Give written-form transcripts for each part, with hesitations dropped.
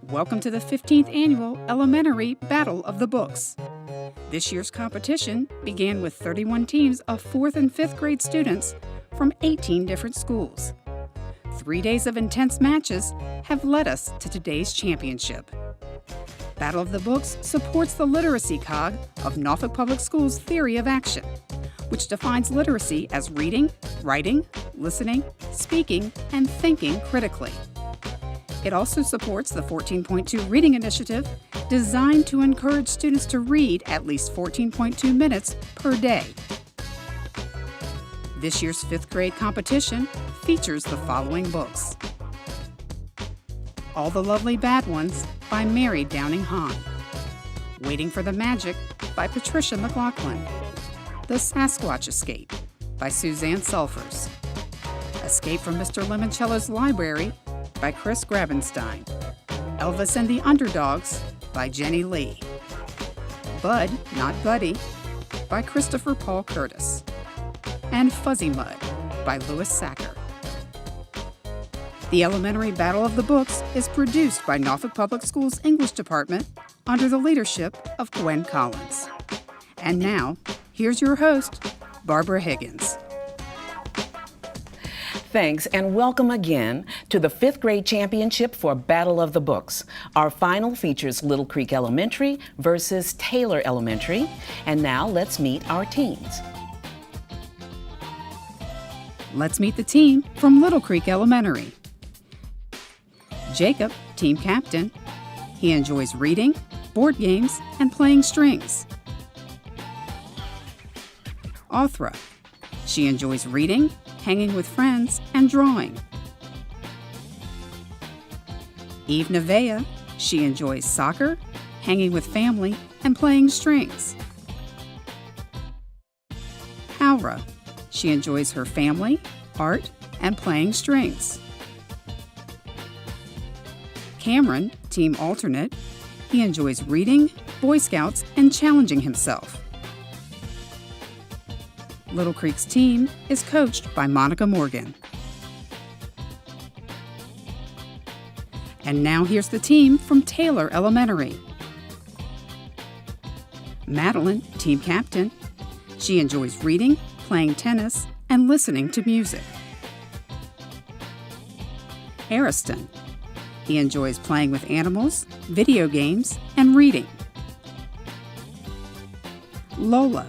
Welcome to the 15th Annual Elementary Battle of the Books. This year's competition began with 31 teams of 4th and 5th grade students from 18 different schools. 3 days of intense matches have led us to today's championship. Battle of the Books supports the literacy cog of Norfolk Public Schools' theory of action, which defines literacy as reading, writing, listening, speaking, and thinking critically. It also supports the 14.2 Reading Initiative, designed to encourage students to read at least 14.2 minutes per day. This year's 5th grade competition features the following books: All the Lovely Bad Ones by Mary Downing Hahn, Waiting for the Magic by Patricia McLaughlin, The Sasquatch Escape by Suzanne Sulfers, Escape from Mr. Limoncello's Library by Chris Grabenstein, Elvis and the Underdogs by Jenny Lee, Bud, Not Buddy by Christopher Paul Curtis, and Fuzzy Mud by Louis Sacker. The Elementary Battle of the Books is produced by Norfolk Public Schools English Department under the leadership of Gwen Collins. And now, here's your host, Barbara Higgins. Thanks, and welcome again to the 5th grade championship for Battle of the Books. Our final features Little Creek Elementary versus Taylor Elementary. And now let's meet our teams. Let's meet the team from Little Creek Elementary. Jacob, team captain. He enjoys reading, board games, and playing strings. Othra. She enjoys reading, hanging with friends, and drawing. Eve Nevea. She enjoys soccer, hanging with family, and playing strings. Aura. She enjoys her family, art, and playing strings. Cameron, team alternate. He enjoys reading, Boy Scouts, and challenging himself. Little Creek's team is coached by Monica Morgan. And now here's the team from Taylor Elementary. Madeline, team captain. She enjoys reading, playing tennis, and listening to music. Ariston. He enjoys playing with animals, video games, and reading. Lola.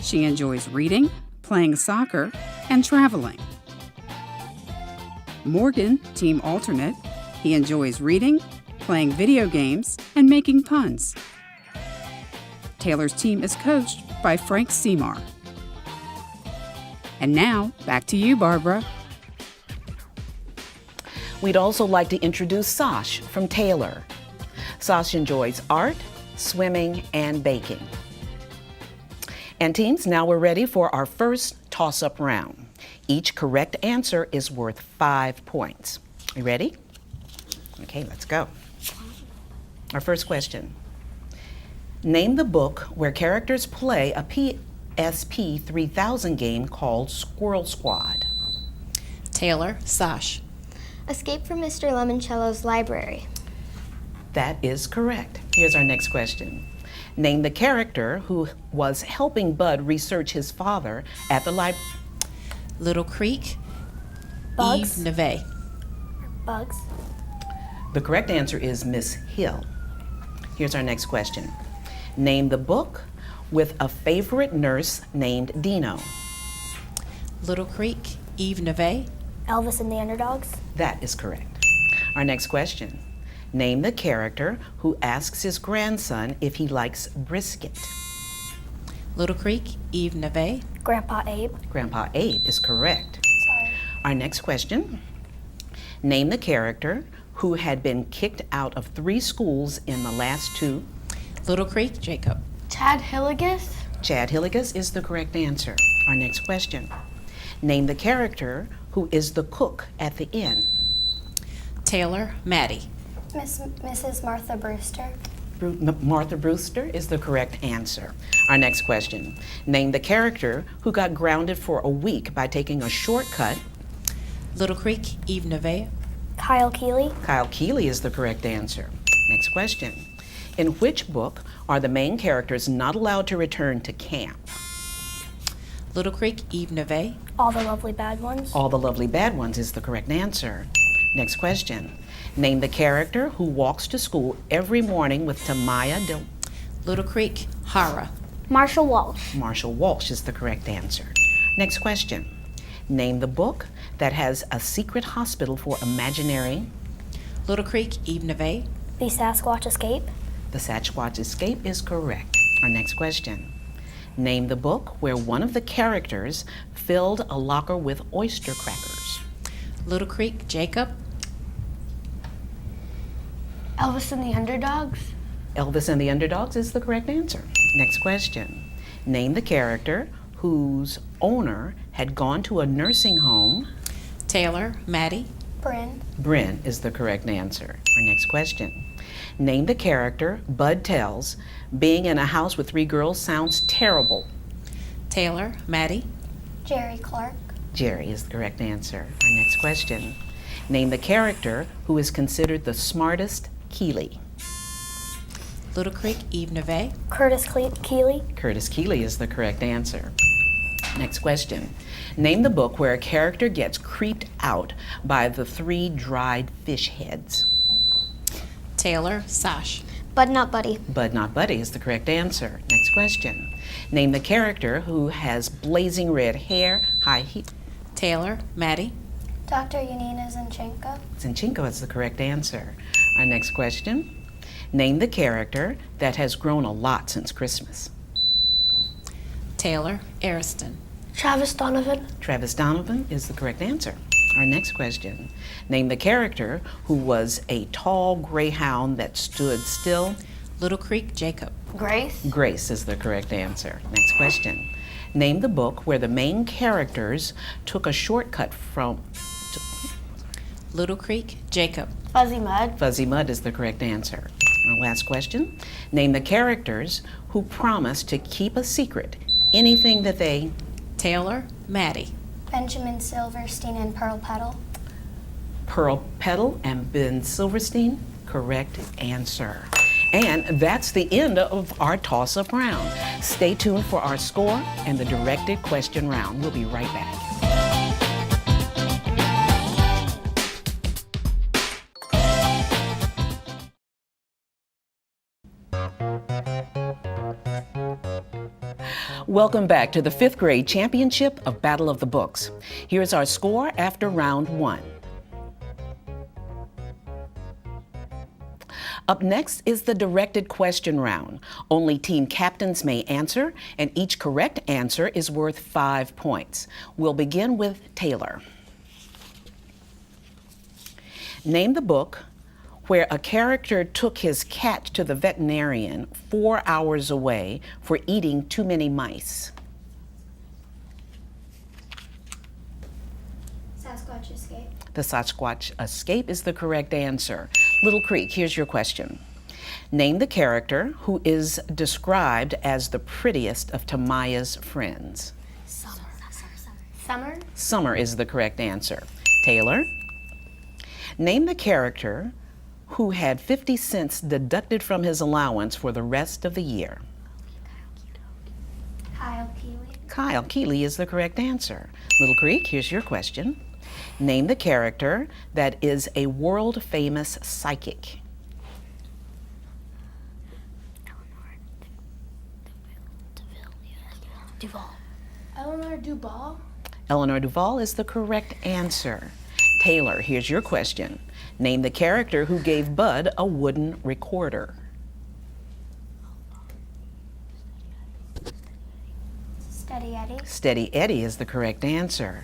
She enjoys reading, playing soccer, and traveling. Morgan, team alternate. He enjoys reading, playing video games, and making puns. Taylor's team is coached by Frank Seymour. And now, back to you, Barbara. We'd also like to introduce Sash from Taylor. Sash enjoys art, swimming, and baking. And teams, now we're ready for our first toss-up round. Each correct answer is worth 5 points. You ready? Okay, let's go. Our first question. Name the book where characters play a PSP 3000 game called Squirrel Squad. Taylor, Sash. Escape from Mr. Limoncello's Library. That is correct. Here's our next question. Name the character who was helping Bud research his father at the library. Little Creek, Bugs. Eve Neve. Bugs. The correct answer is Miss Hill. Here's our next question. Name the book with a favorite nurse named Dino. Little Creek, Eve Neve. Elvis and the Underdogs. That is correct. Our next question. Name the character who asks his grandson if he likes brisket. Little Creek, Eve Neve. Grandpa Abe. Grandpa Abe is correct. Sorry. Our next question. Name the character who had been kicked out of 3 schools in the last 2. Little Creek, Jacob. Chad Hilligus. Chad Hilligus is the correct answer. Our next question. Name the character who is the cook at the inn. Taylor, Maddie. Mrs. Martha Brewster. Martha Brewster is the correct answer. Our next question. Name the character who got grounded for a week by taking a shortcut. Little Creek, Eve Neve. Kyle Keeley. Kyle Keeley is the correct answer. Next question. In which book are the main characters not allowed to return to camp? Little Creek, Eve Neve. All the Lovely Bad Ones. All the Lovely Bad Ones is the correct answer. Next question. Name the character who walks to school every morning with Tamaya Little Creek, Hara. Marshall Walsh. Marshall Walsh is the correct answer. Next question. Name the book that has a secret hospital for imaginary. Little Creek, Eve Neve. The Sasquatch Escape. The Sasquatch Escape is correct. Our next question. Name the book where one of the characters filled a locker with oyster crackers. Little Creek, Jacob. Elvis and the Underdogs. Elvis and the Underdogs is the correct answer. Next question. Name the character whose owner had gone to a nursing home. Taylor, Maddie. Bryn. Bryn is the correct answer. Our next question. Name the character Bud tells being in a house with 3 girls sounds terrible. Taylor, Maddie. Jerry Clark. Jerry is the correct answer. Our next question. Name the character who is considered the smartest Keeley. Little Creek, Eve Neve. Curtis Keeley. Curtis Keeley is the correct answer. Next question. Name the book where a character gets creeped out by the 3 dried fish heads. Taylor, Sash. Bud Not Buddy. Bud Not Buddy is the correct answer. Next question. Name the character who has blazing red hair, high heels. Taylor, Maddie. Dr. Yanina Zinchenko. Zinchenko is the correct answer. Our next question. Name the character that has grown a lot since Christmas. Taylor, Ariston. Travis Donovan. Travis Donovan is the correct answer. Our next question. Name the character who was a tall greyhound that stood still. Little Creek, Jacob. Grace. Grace is the correct answer. Next question. Name the book where the main characters took a shortcut from. Little Creek, Jacob. Fuzzy Mud. Fuzzy Mud is the correct answer. Our last question. Name the characters who promised to keep a secret. Anything that they. Taylor, Maddie. Benjamin Silverstein and Pearl Petal. Pearl Petal and Ben Silverstein, correct answer. And that's the end of our toss-up round. Stay tuned for our score and the directed question round. We'll be right back. Welcome back to the 5th grade championship of Battle of the Books. Here's our score after round 1. Up next is the directed question round. Only team captains may answer, and each correct answer is worth 5 points. We'll begin with Taylor. Name the book where a character took his cat to the veterinarian 4 hours away for eating too many mice. Sasquatch Escape. The Sasquatch Escape is the correct answer. Little Creek, here's your question. Name the character who is described as the prettiest of Tamaya's friends. Summer. Summer is the correct answer. Taylor. Name the character who had 50 cents deducted from his allowance for the rest of the year. Kyle Keeley. Kyle Keeley is the correct answer. Little Creek, here's your question. Name the character that is a world-famous psychic. Duval. Eleanor Duval. Eleanor Duval is the correct answer. Taylor, here's your question. Name the character who gave Bud a wooden recorder. Steady Eddie. Steady Eddie is the correct answer.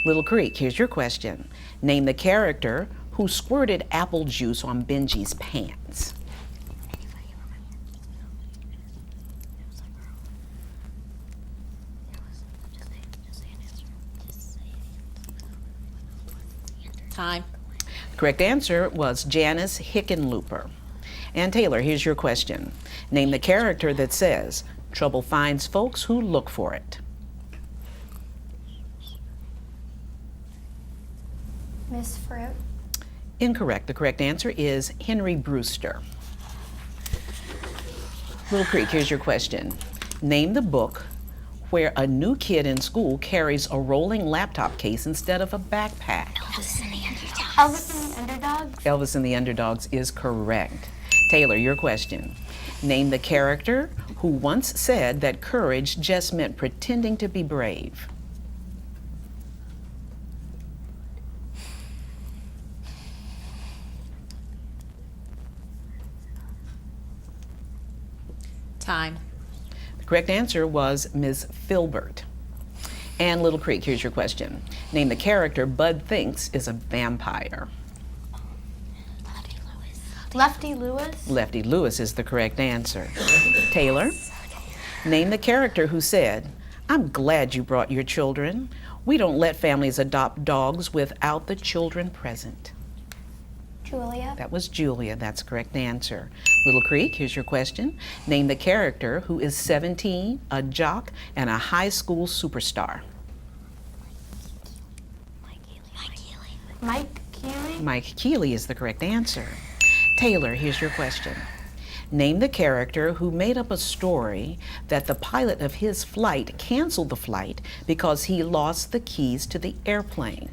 Little Creek, here's your question. Name the character who squirted apple juice on Benji's pants. Time. Correct answer was Janice Hickenlooper. And Taylor, here's your question. Name the character that says, trouble finds folks who look for it. Miss Fruit. Incorrect. The correct answer is Henry Brewster. Little Creek, here's your question. Name the book where a new kid in school carries a rolling laptop case instead of a backpack. Elvis and the Underdogs. Elvis and the Underdogs. Elvis and the Underdogs is correct. Taylor, your question. Name the character who once said that courage just meant pretending to be brave. Time. The correct answer was Ms. Filbert. And Little Creek, here's your question. Name the character Bud thinks is a vampire. Lefty Lewis. Lefty Lewis is the correct answer. Taylor, name the character who said, "I'm glad you brought your children. We don't let families adopt dogs without the children present." Julia. That was Julia. That's the correct answer. Little Creek, here's your question. Name the character who is 17, a jock, and a high school superstar. Mike Keeley. Mike Keeley is the correct answer. Taylor, here's your question. Name the character who made up a story that the pilot of his flight canceled the flight because he lost the keys to the airplane.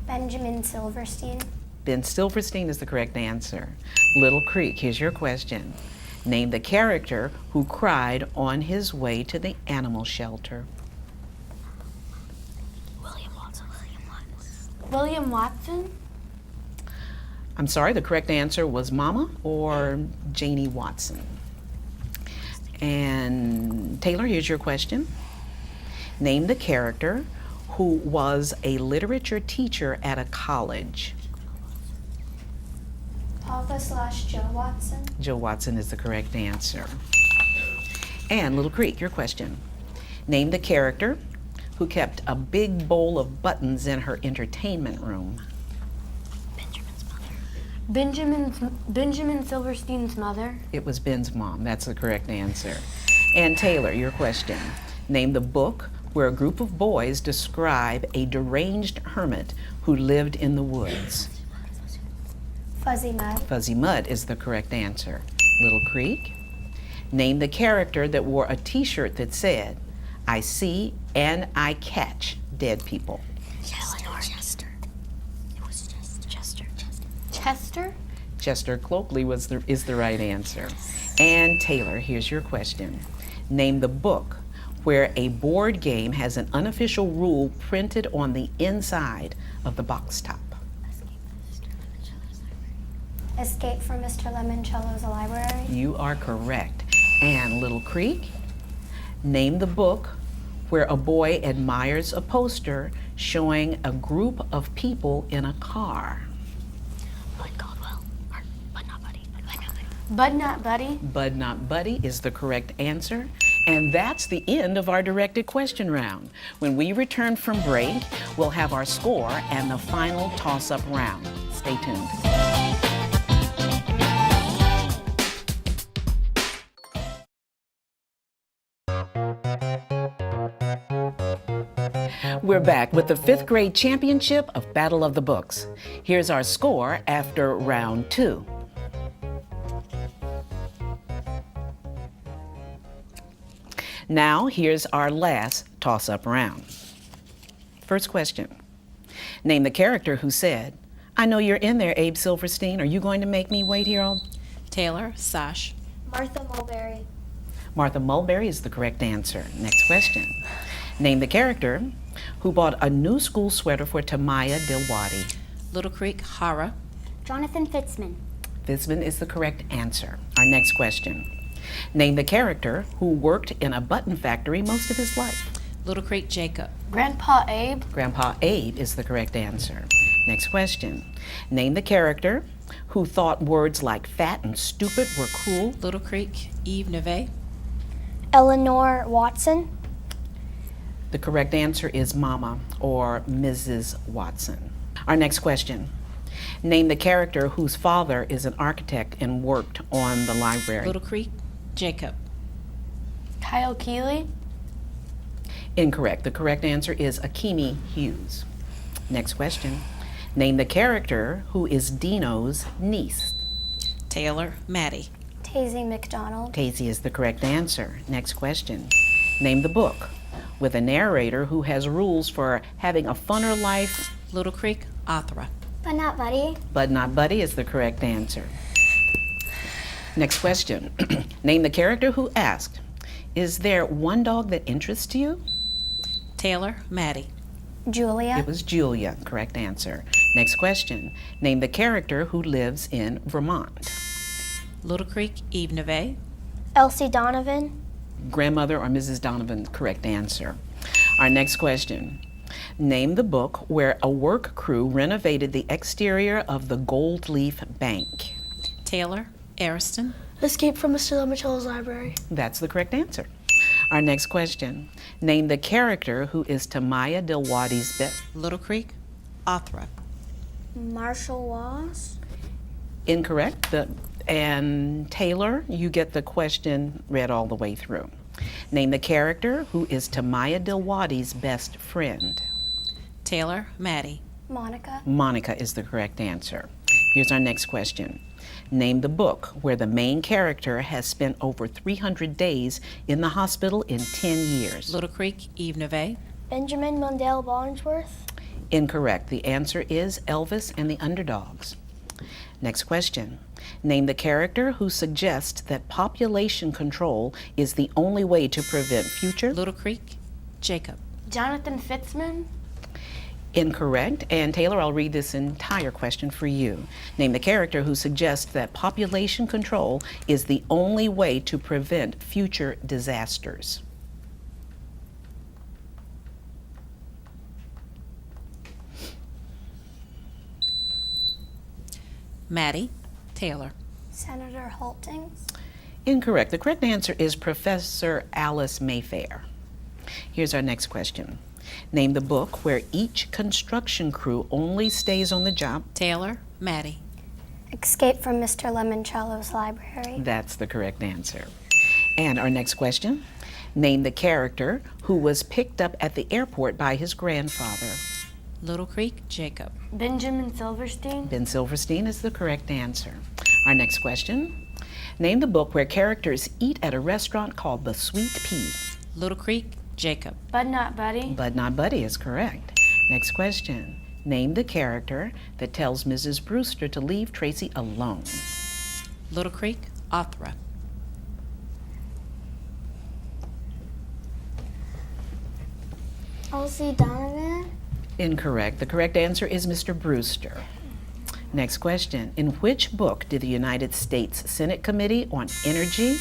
Benjamin Silverstein. Ben Silverstein is the correct answer. Little Creek, here's your question. Name the character who cried on his way to the animal shelter. William Watson. I'm sorry, the correct answer was Mama or Janie Watson. And Taylor, here's your question. Name the character who was a literature teacher at a college. Papa/Joe Watson. Joe Watson is the correct answer. And Little Creek, your question. Name the character who kept a big bowl of buttons in her entertainment room. Benjamin Silverstein's mother. It was Ben's mom. That's the correct answer. And Taylor, your question. Name the book where a group of boys describe a deranged hermit who lived in the woods. Fuzzy Mud. Fuzzy Mud is the correct answer. Little Creek. Name the character that wore a t-shirt that said, "I see and I catch dead people." Chester. It was Chester. Chester? Chester Cloakley is the right answer. And Taylor, here's your question. Name the book where a board game has an unofficial rule printed on the inside of the box top. Escape from Mr. Lemoncello's library. You are correct. And Little Creek, name the book where a boy admires a poster showing a group of people in a car. Bud Not Buddy. Bud Not Buddy is the correct answer. And that's the end of our directed question round. When we return from break, we'll have our score and the final toss-up round. Stay tuned. We're back with the 5th grade championship of Battle of the Books. Here's our score after round 2. Now, here's our last toss-up round. First question. Name the character who said, "I know you're in there, Abe Silverstein. Are you going to make me wait here all?" Taylor, Sash. Martha Mulberry. Martha Mulberry is the correct answer. Next question. Name the character who bought a new school sweater for Tamaya Dilwadi. Little Creek, Hara. Jonathan Fitzman. Fitzman is the correct answer. Our next question. Name the character who worked in a button factory most of his life. Little Creek, Jacob. Grandpa Abe. Grandpa Abe is the correct answer. Next question. Name the character who thought words like fat and stupid were cruel. Little Creek, Eve Neve. Eleanor Watson. The correct answer is Mama or Mrs. Watson. Our next question. Name the character whose father is an architect and worked on the library. Little Creek, Jacob. Kyle Keeley. Incorrect. The correct answer is Akimi Hughes. Next question. Name the character who is Dino's niece. Taylor, Maddie. Tazy McDonald. Daisy is the correct answer. Next question. Name the book with a narrator who has rules for having a funner life. Little Creek, Opera. But not Buddy. But Not Buddy is the correct answer. Next question. Name the character who asked, "Is there one dog that interests you?" Taylor, Maddie. Julia. It was Julia. Correct answer. Next question. Name the character who lives in Vermont. Little Creek, Eve Neve. Elsie Donovan. Grandmother or Mrs. Donovan, correct answer. Our next question. Name the book where a work crew renovated the exterior of the Gold Leaf Bank. Taylor, Ariston. Escape from Mr. Lemoncello's library. That's the correct answer. Our next question. Name the character who is Tamaya Dilwadi's best. Little Creek, Opera. Marshall Wass. Incorrect. And Taylor, you get the question read all the way through. Name the character who is Tamaya Dilwadi's best friend. Taylor, Maddie. Monica. Monica is the correct answer. Here's our next question. Name the book where the main character has spent over 300 days in the hospital in 10 years. Little Creek, Eve Neve. Benjamin Mundell Barnsworth. Incorrect. The answer is Elvis and the Underdogs. Next question. Name the character who suggests that population control is the only way to prevent future. Little Creek, Jacob. Jonathan Fitzman. Incorrect. And Taylor, I'll read this entire question for you. Name the character who suggests that population control is the only way to prevent future disasters. Maddie, Taylor. Senator Haltings. Incorrect. The correct answer is Professor Alice Mayfair. Here's our next question. Name the book where each construction crew only stays on the job. Taylor, Maddie. Escape from Mr. Lemoncello's library. That's the correct answer. And our next question. Name the character who was picked up at the airport by his grandfather. Little Creek, Jacob. Benjamin Silverstein. Ben Silverstein is the correct answer. Our next question. Name the book where characters eat at a restaurant called the Sweet Pea. Little Creek, Jacob. But Not Buddy. But Not Buddy is correct. Next question. Name the character that tells Mrs. Brewster to leave Tracy alone. Little Creek, Opera. Elsie Donovan. Incorrect. The correct answer is Mr. Brewster. Next question. In which book did the United States Senate Committee on Energy?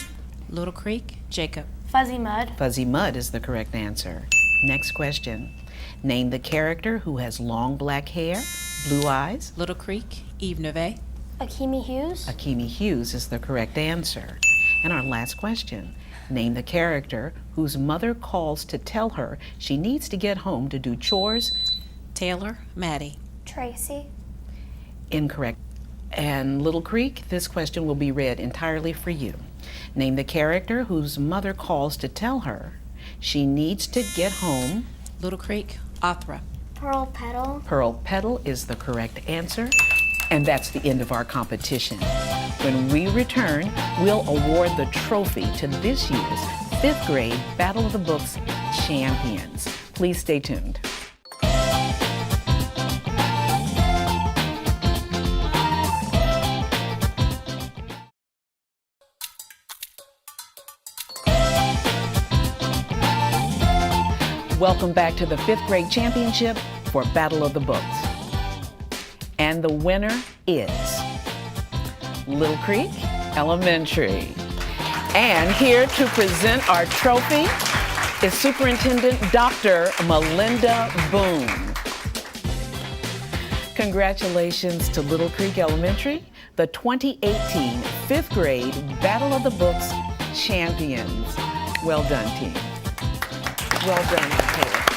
Little Creek, Jacob. Fuzzy Mud. Fuzzy Mud is the correct answer. Next question. Name the character who has long black hair, blue eyes. Little Creek, Eve Neve. Akimi Hughes. Akimi Hughes is the correct answer. And our last question. Name the character whose mother calls to tell her she needs to get home to do chores. Taylor, Maddie. Tracy. Incorrect. And Little Creek, this question will be read entirely for you. Name the character whose mother calls to tell her she needs to get home. Little Creek, Opera. Pearl Petal. Pearl Petal is the correct answer. And that's the end of our competition. When we return, we'll award the trophy to this year's 5th grade Battle of the Books champions. Please stay tuned. Welcome back to the 5th grade championship for Battle of the Books. And the winner is Little Creek Elementary. And here to present our trophy is Superintendent Dr. Melinda Boone. Congratulations to Little Creek Elementary, the 2018 5th grade Battle of the Books champions. Well done, team. Well done, Taylor.